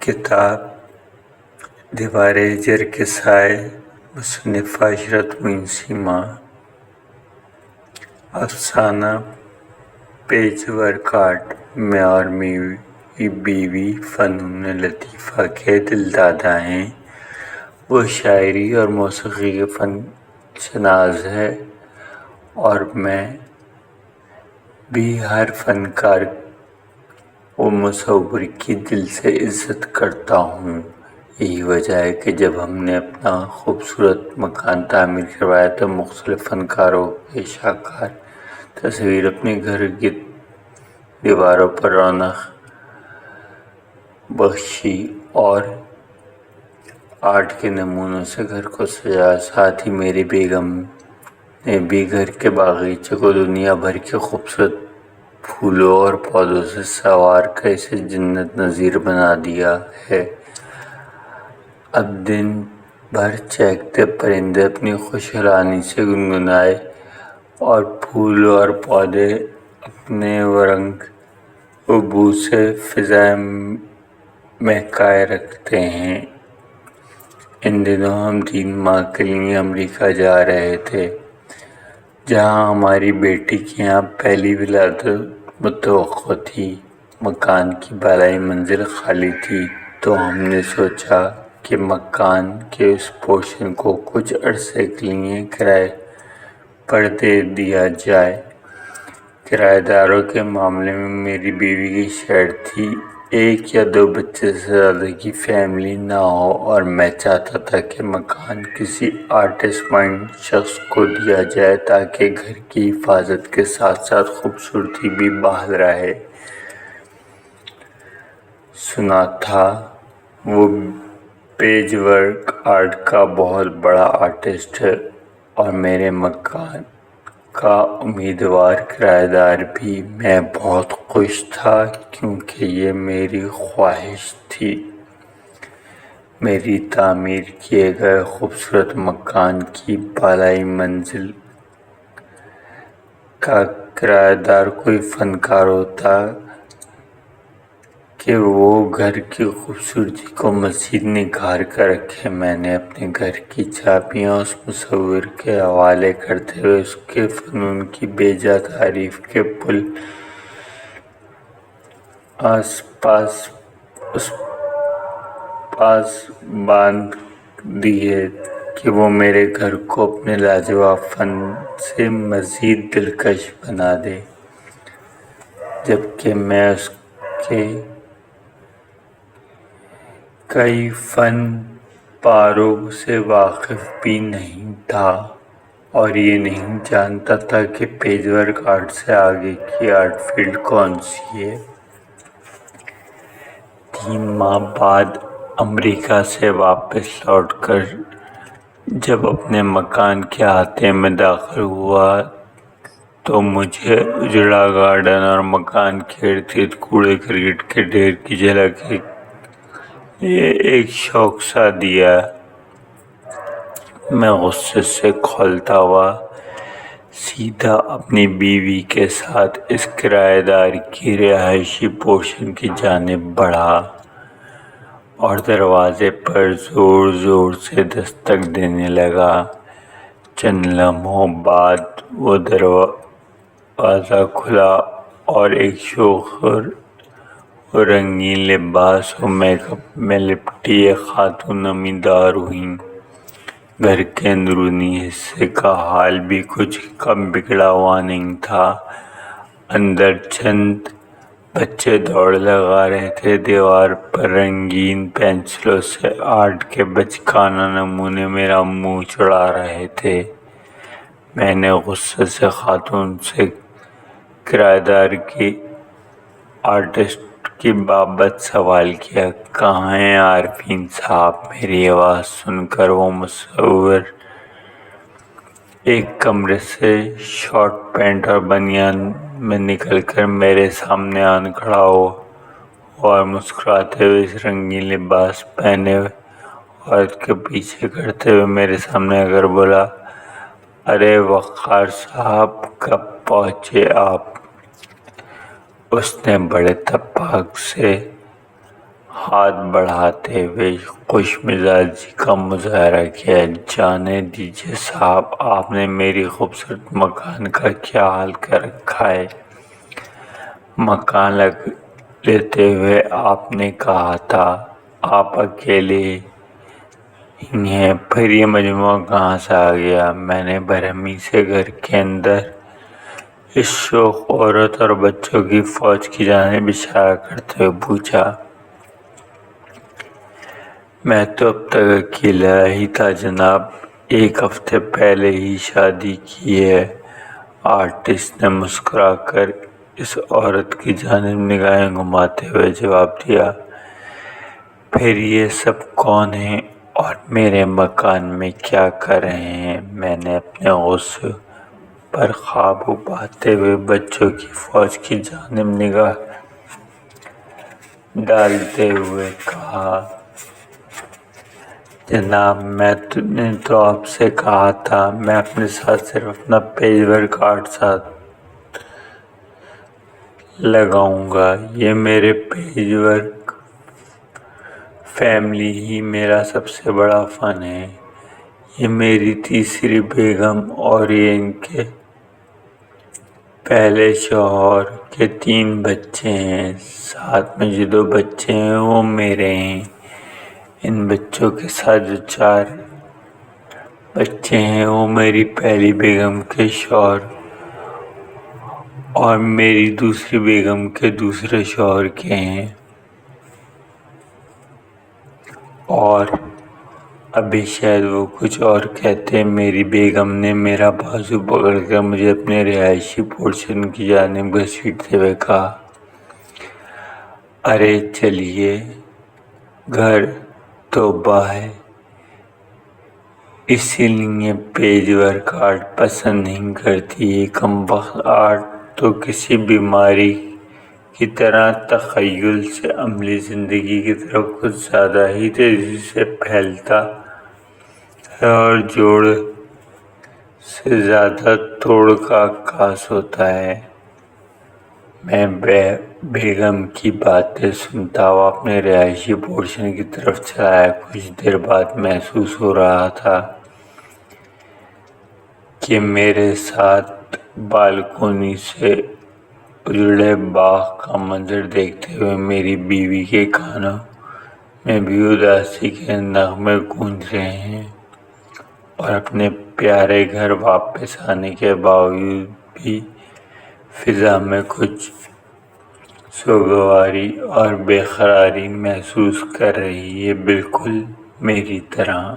किताब दीवारे जर के साए मुसन्निफ अशरत मुंशी माँ। अफसाना पेज वर्क आर्ट। मैं और मेरी बीवी फ़नून लतीफ़ा के दिलदादा हैं। वो शायरी और मौसीकी के फ़न शनाज़ है और मैं भी हर फ़नकार व मुसव्विर की दिल से इज़्ज़त करता हूँ। यही वजह है कि जब हमने अपना खूबसूरत मकान तामीर करवाया तो मुख्तलिफ़ फ़नकारों के शाहकार तस्वीर अपने घर की दीवारों पर रौनक बख्शी और आर्ट के नमूनों से घर को सजाया। साथ ही मेरी बेगम ने भी घर के बागीचे को दुनिया भर के खूबसूरत फूलों और पौधों से संवार कर इसे जन्नत नज़ीर बना दिया है। अब दिन भर चहकते परिंदे अपनी खुशहाली से गुनगुनाए और फूल और पौधे अपने रंग व बू से फिज़ाएं महकाए रखते हैं। इन दिनों हम 3 माह के लिए अमेरिका जा रहे थे, जहां हमारी बेटी की यहाँ पहली विलादत मुतवक्को थी। मकान की बालाई मंजिल खाली थी तो हमने सोचा कि मकान के उस पोर्शन को कुछ अरसे के लिए किराए पर दे दिया जाए। किराएदारों के मामले में मेरी बीवी की शर्त थी 1 या 2 बच्चे से ज़्यादा की फैमिली ना हो और मैं चाहता था कि मकान किसी आर्टिस्ट माइंड शख्स को दिया जाए ताकि घर की हिफाजत के साथ साथ खूबसूरती भी बहाल रहे। सुना था वो पेज वर्क आर्ट का बहुत बड़ा आर्टिस्ट है और मेरे मकान का उम्मीदवार किराएदार भी। मैं बहुत खुश था क्योंकि ये मेरी ख्वाहिश थी। मेरी तामीर किए गए खूबसूरत मकान की बालाई मंजिल का किराएदार कोई फ़नकार होता कि वो घर की खूबसूरती को मज़ीद निखार कर रखे। मैंने अपने घर की चाबियाँ उस मुसव्विर के हवाले करते हुए उसके फ़नून की बेजा तारीफ़ के पुल उस पास बांध दिए कि वो मेरे घर को अपने लाजवाब फ़न से मज़ीद दिलकश बना दे, जबकि मैं उसके कई फ़न पारों से वाकिफ़ भी नहीं था और ये नहीं जानता था कि पेजवर्क आर्ट से आगे की आर्ट फील्ड कौन सी है। 3 माह बाद अमेरिका से वापस लौटकर जब अपने मकान के अहाते में दाखिल हुआ तो मुझे उजड़ा गार्डन और मकान के इर्द-गिर्द कूड़े करकट के ढेर की झलक ये एक शौक सा दिया। मैं गुस्से से खौलता हुआ सीधा अपनी बीवी के साथ इस किराएदार की रिहायशी पोर्शन की जानिब बढ़ा और दरवाजे पर ज़ोर ज़ोर से दस्तक देने लगा। चंद लम्हों बाद वो दरवाज़ा खुला और एक शोखर रंगीन लिबास और मेकअप में लिपटी एक खातून नमीदार हुई। घर के अंदरूनी हिस्से का हाल भी कुछ कम बिगड़ा हुआ नहीं था। अंदर चंद बच्चे दौड़ लगा रहे थे। दीवार पर रंगीन पेंसिलों से आर्ट के बचकाना नमूने मेरा मुंह चढ़ा रहे थे। मैंने गुस्से से खातून से किराएदार की आर्टिस्ट की बाबत सवाल किया, कहाँ हैं आरफीन साहब? मेरी आवाज़ सुनकर वो मुसव्विर एक कमरे से शॉर्ट पैंट और बनियान में निकलकर मेरे सामने आन खड़ा हुआ और मुस्कुराते हुए इस रंगीन लिबास पहने औरत के पीछे करते हुए मेरे सामने आकर बोला, अरे वक़ार साहब, कब पहुँचे आप? उसने बड़े तबाक से ہاتھ بڑھاتے ہوئے خوش مزاجی کا مظاہرہ کیا۔ جانے دیجیے صاحب، آپ نے میری خوبصورت مکان کا کیا حال کر رکھا ہے۔ مکان لیتے ہوئے آپ نے کہا تھا آپ اکیلے ہی ہیں، پھر یہ مجموعہ کہاں سے آ گیا؟ میں نے برہمی سے گھر کے اندر اس شوخ عورت اور بچوں کی فوج کی جانب اشارہ کرتے ہوئے پوچھا۔ میں تو اب تک اکیلا ہی تھا جناب، 1 ہفتے پہلے ہی شادی کی ہے۔ آرٹسٹ نے مسکرا کر اس عورت کی جانب نگاہیں گھماتے ہوئے جواب دیا۔ پھر یہ سب کون ہیں اور میرے مکان میں کیا کر رہے ہیں؟ میں نے اپنے غصے پر قابو پاتے ہوئے بچوں کی فوج کی جانب نگاہ ڈالتے ہوئے کہا، جناب میں نے تو آپ سے کہا تھا میں اپنے ساتھ صرف اپنا پیج ورک آرٹ ساتھ لگاؤں گا۔ یہ میرے پیج ورک فیملی ہی میرا سب سے بڑا فن ہے۔ یہ میری تیسری بیگم اور یہ ان کے پہلے شوہر کے 3 بچے ہیں، ساتھ میں جو 2 بچے ہیں وہ میرے ہیں۔ ان بچوں کے ساتھ جو 4 بچے ہیں وہ میری پہلی بیگم کے شوہر اور میری دوسری بیگم کے دوسرے شوہر کے ہیں۔ اور ابھی شاید وہ کچھ اور کہتے، میری بیگم نے میرا بازو پکڑ کر مجھے اپنے رہائشی پورشن کی جانب گھسیٹتے ہوئے کہا، ارے چلیے، گھر توبہ ہے، اسی لیے پیج ورک آرٹ پسند نہیں کرتی۔ یہ کمبخت آرٹ تو کسی بیماری کی طرح تخیل سے عملی زندگی کی طرف کچھ زیادہ ہی تیزی سے پھیلتا ہے اور جوڑ سے زیادہ توڑ کا عکاس ہوتا ہے۔ میں بیگم کی باتیں سنتا ہوا اپنے رہائشی پورشن کی طرف چلا۔ کچھ دیر بعد محسوس ہو رہا تھا کہ میرے ساتھ بالکونی سے اجڑے باغ کا منظر دیکھتے ہوئے میری بیوی کے کانوں میں بھی اداسی کے نغمے گونج رہے ہیں، اور اپنے پیارے گھر واپس آنے کے باوجود بھی فضا میں کچھ سوگواری اور بے قراری محسوس کر رہی ہے، بالکل میری طرح۔